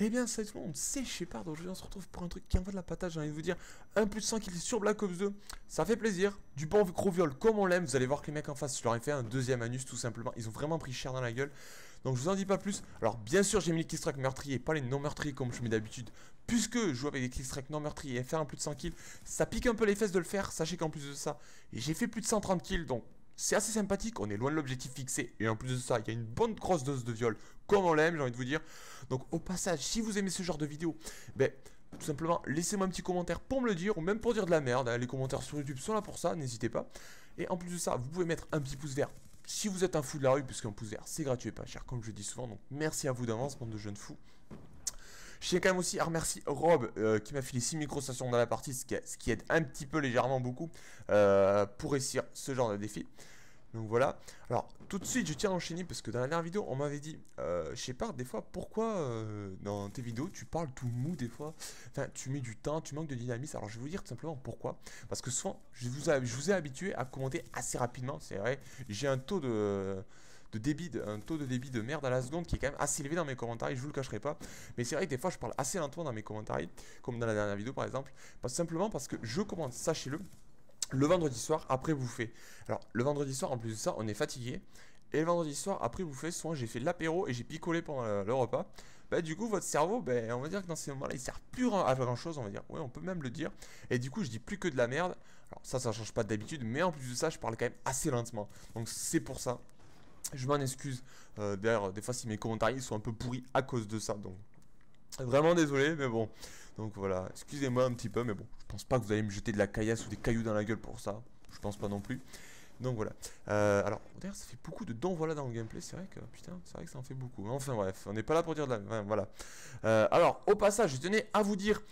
Eh bien, salut tout le monde, c'est Shepard. Aujourd'hui, on se retrouve pour un truc qui envoie de la patate. J'ai envie de vous dire, un plus de 100 kills sur Black Ops 2. Ça fait plaisir. Du bon gros viol comme on l'aime. Vous allez voir que les mecs en face, je leur ai fait un deuxième anus tout simplement. Ils ont vraiment pris cher dans la gueule. Donc, je vous en dis pas plus. Alors, bien sûr, j'ai mis les killstrikes meurtriers, pas les non meurtriers comme je mets d'habitude. Puisque je joue avec des killstrikes non meurtriers et faire un plus de 100 kills, ça pique un peu les fesses de le faire. Sachez qu'en plus de ça, j'ai fait plus de 130 kills. Donc, c'est assez sympathique, on est loin de l'objectif fixé. Et en plus de ça, il y a une bonne grosse dose de viol, comme on l'aime, j'ai envie de vous dire. Donc au passage, si vous aimez ce genre de vidéo, ben, tout simplement, laissez-moi un petit commentaire pour me le dire, ou même pour dire de la merde. Hein. Les commentaires sur YouTube sont là pour ça, n'hésitez pas. Et en plus de ça, vous pouvez mettre un petit pouce vert si vous êtes un fou de la rue, puisqu'un pouce vert, c'est gratuit et pas cher, comme je dis souvent. Donc merci à vous d'avance, bande de jeunes fous. Je tiens quand même aussi à remercier Rob qui m'a filé 6 microstations dans la partie, ce qui aide un petit peu légèrement beaucoup pour réussir ce genre de défi. Donc voilà. Alors tout de suite je tiens à enchaîner parce que dans la dernière vidéo on m'avait dit Shepard, des fois pourquoi dans tes vidéos tu parles tout mou des fois. Enfin tu mets du temps, tu manques de dynamisme. Alors je vais vous dire tout simplement pourquoi. Parce que souvent je vous ai habitué à commenter assez rapidement. C'est vrai, j'ai un taux de débit, un taux de débit de merde à la seconde qui est quand même assez élevé dans mes commentaires, je vous le cacherai pas. Mais c'est vrai que des fois je parle assez lentement dans mes commentaires, comme dans la dernière vidéo par exemple. Simplement parce que je commande, sachez-le, le vendredi soir après bouffer. Alors le vendredi soir en plus de ça on est fatigué. Et le vendredi soir après bouffer, souvent j'ai fait de l'apéro et j'ai picolé pendant le repas. Bah du coup votre cerveau, ben on va dire que dans ces moments là il sert plus à grand chose, on va dire. Ouais, on peut même le dire. Et du coup je dis plus que de la merde. Alors ça change pas d'habitude, mais en plus de ça je parle quand même assez lentement. Donc c'est pour ça. Je m'en excuse. D'ailleurs des fois si mes commentaires ils sont un peu pourris à cause de ça. Donc vraiment désolé, mais bon. Donc voilà, excusez-moi un petit peu, mais bon, je pense pas que vous allez me jeter de la caillasse ou des cailloux dans la gueule pour ça. Je pense pas non plus. Donc voilà. Alors, d'ailleurs, ça fait beaucoup de dons voilà dans le gameplay. C'est vrai que, putain, c'est vrai que ça en fait beaucoup. Enfin bref, on n'est pas là pour dire de la... Enfin, voilà. Alors, au passage, je tenais à vous dire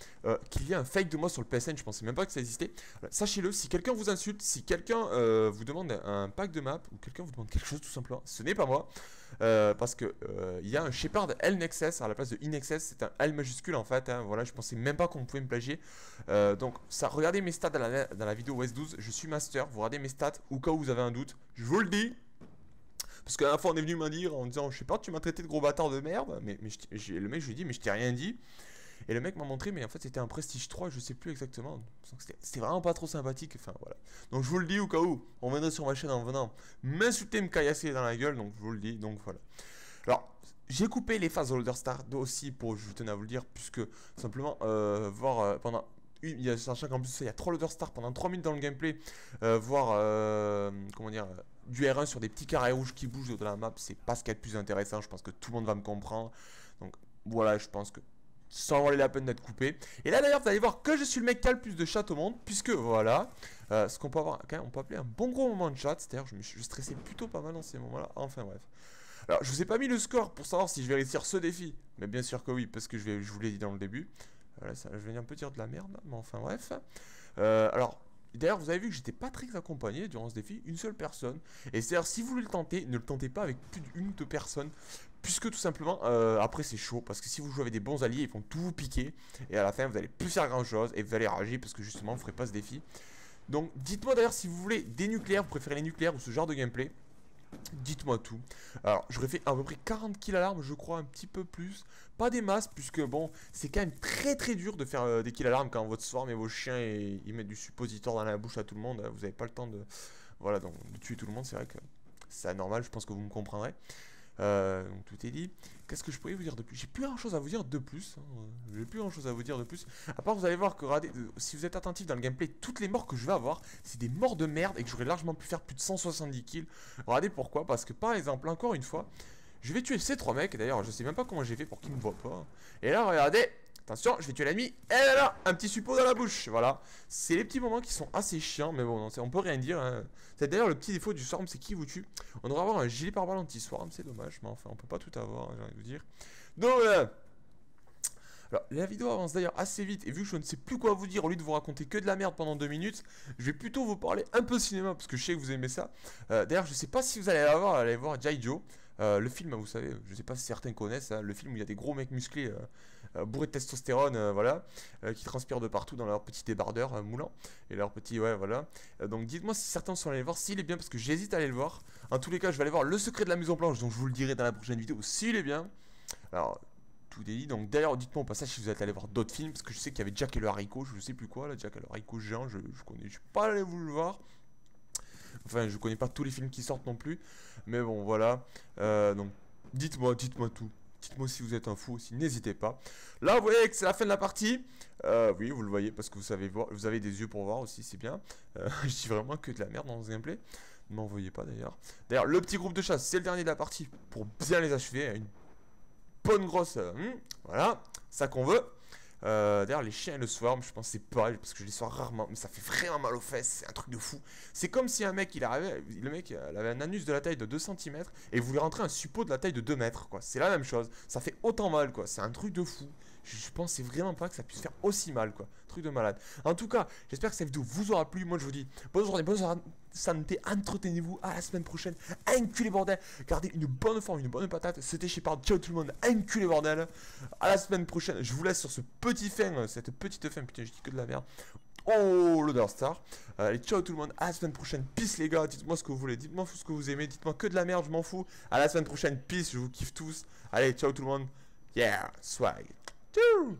qu'il y a un fake de moi sur le PSN. Je pensais même pas que ça existait. Sachez-le, si quelqu'un vous insulte, si quelqu'un vous demande un pack de map, ou quelqu'un vous demande quelque chose tout simplement, ce n'est pas moi. Parce que il y a un Shepard L-Nexus à la place de Inexcess. C'est un L majuscule en fait. Hein, voilà, je pensais même pas qu'on pouvait me plagier. Donc, ça, regardez mes stats dans la vidéo OS12. Je suis master. Vous regardez mes stats au cas où vous avez un doute, je vous le dis. Parce qu'à la fois on est venu me dire en disant je sais pas, tu m'as traité de gros bâtard de merde. Mais le mec je lui ai dit mais je t'ai rien dit. Et le mec m'a montré mais en fait c'était un Prestige 3, je sais plus exactement. C'était vraiment pas trop sympathique. Enfin voilà. Donc je vous le dis au cas où on viendrait sur ma chaîne en venant m'insulter, me caillasser dans la gueule. Donc je vous le dis. Donc voilà. Alors j'ai coupé les phases Holder Star aussi pour, je tenais à vous le dire, puisque simplement voir pendant sachant qu'en plus il y a 3 loader stars pendant 3 minutes dans le gameplay, voir comment dire, du R1 sur des petits carrés rouges qui bougent de la map, c'est pas ce qu'il y a de plus intéressant. Je pense que tout le monde va me comprendre. Donc voilà, je pense que ça en valait la peine d'être coupé. Et là d'ailleurs vous allez voir que je suis le mec qui a le plus de chat au monde, puisque voilà, ce qu'on peut avoir, quand même, on peut appeler un bon gros moment de chat. C'est-à-dire je stressais plutôt pas mal dans ces moments là. Enfin bref. Alors je vous ai pas mis le score pour savoir si je vais réussir ce défi, mais bien sûr que oui, parce que je vous l'ai dit dans le début. Voilà, ça, je vais un peu dire de la merde, mais enfin bref. Alors, d'ailleurs, vous avez vu que j'étais pas très accompagné durant ce défi, une seule personne. Et c'est-à-dire, si vous voulez le tenter, ne le tentez pas avec plus d'une ou deux personnes. Puisque tout simplement, après c'est chaud, parce que si vous jouez avec des bons alliés, ils vont tout vous piquer. Et à la fin, vous allez plus faire grand chose, et vous allez rager, parce que justement, vous ferez pas ce défi. Donc, dites-moi d'ailleurs si vous voulez des nucléaires, vous préférez les nucléaires ou ce genre de gameplay. Dites-moi tout. Alors, j'aurais fait à peu près 40 kills à l'arme, je crois, un petit peu plus. Pas des masses, puisque bon, c'est quand même très dur de faire des kills à l'arme quand votre swarm et vos chiens ils mettent du suppositoire dans la bouche à tout le monde. Vous n'avez pas le temps de, voilà, donc, de tuer tout le monde. C'est vrai que c'est anormal, je pense que vous me comprendrez. Donc tout est dit. Qu'est-ce que je pourrais vous dire de plus? J'ai plus grand chose à vous dire de plus. Hein. J'ai plus grand chose à vous dire de plus. À part, vous allez voir que si vous êtes attentif dans le gameplay, toutes les morts que je vais avoir, c'est des morts de merde et que j'aurais largement pu faire plus de 170 kills. Regardez pourquoi. Parce que par exemple, encore une fois, je vais tuer ces 3 mecs. D'ailleurs, je sais même pas comment j'ai fait pour qu'ils me voient pas. Et là, regardez. Attention, je vais tuer l'ennemi. Et là, un petit suppôt dans la bouche. Voilà. C'est les petits moments qui sont assez chiants. Mais bon, non, on peut rien dire. Hein. C'est d'ailleurs le petit défaut du swarm, c'est qui vous tue. On devrait avoir un gilet pare-balles anti-swarm. C'est dommage. Mais enfin, on peut pas tout avoir, hein, j'ai envie de vous dire. Donc voilà. Alors, la vidéo avance d'ailleurs assez vite. Et vu que je ne sais plus quoi vous dire, au lieu de vous raconter que de la merde pendant 2 minutes, je vais plutôt vous parler un peu cinéma. Parce que je sais que vous aimez ça. D'ailleurs, je sais pas si vous allez voir G.I. Le film, vous savez, je sais pas si certains connaissent, hein, le film où il y a des gros mecs musclés bourrés de testostérone, voilà, qui transpirent de partout dans leur petit débardeur moulant et leur petit, ouais, voilà. Donc dites-moi si certains sont allés le voir, s'il est bien, parce que j'hésite à aller le voir. En tous les cas, je vais aller voir Le Secret de la Maison Blanche, donc je vous le dirai dans la prochaine vidéo s'il est bien. Alors, tout délit. Donc d'ailleurs, dites-moi au passage si vous êtes allé voir d'autres films, parce que je sais qu'il y avait Jack et le haricot, je sais plus quoi, là, Jack et le haricot géant, je connais, je suis pas allé vous le voir. Enfin, je connais pas tous les films qui sortent non plus, mais bon, voilà. Donc, dites-moi tout. Dites-moi si vous êtes un fou aussi, n'hésitez pas. Là, vous voyez que c'est la fin de la partie. Oui, vous le voyez parce que vous savez voir, vous avez des yeux pour voir aussi, c'est bien. Je dis vraiment que de la merde dans ce gameplay. Ne m'en voyez pas d'ailleurs. D'ailleurs, le petit groupe de chasse, c'est le dernier de la partie pour bien les achever. Une bonne grosse. Voilà, ça qu'on veut. D'ailleurs, les chiens et le swarm, je pense que c'est pareil parce que je les sors rarement, mais ça fait vraiment mal aux fesses, c'est un truc de fou. C'est comme si un mec, il arrivait, le mec, il avait un anus de la taille de 2 cm et voulait rentrer un suppôt de la taille de 2 mètres, quoi. C'est la même chose, ça fait autant mal, quoi. C'est un truc de fou. Je pensais vraiment pas que ça puisse faire aussi mal, quoi. Truc de malade. En tout cas, j'espère que cette vidéo vous aura plu. Moi, je vous dis bonne journée, bonne santé, entretenez-vous. À la semaine prochaine. Enculé bordel. Gardez une bonne forme, une bonne patate. C'était Shepard. Ciao tout le monde. Enculé bordel. À la semaine prochaine. Je vous laisse sur ce petit fin, cette petite fin. Putain, je dis que de la merde. Oh, le Dark Star. Allez, ciao tout le monde. À la semaine prochaine. Peace les gars. Dites-moi ce que vous voulez. Dites-moi ce que vous aimez. Dites-moi que de la merde. Je m'en fous. À la semaine prochaine. Peace. Je vous kiffe tous. Allez, ciao tout le monde. Yeah, swag. Tchou.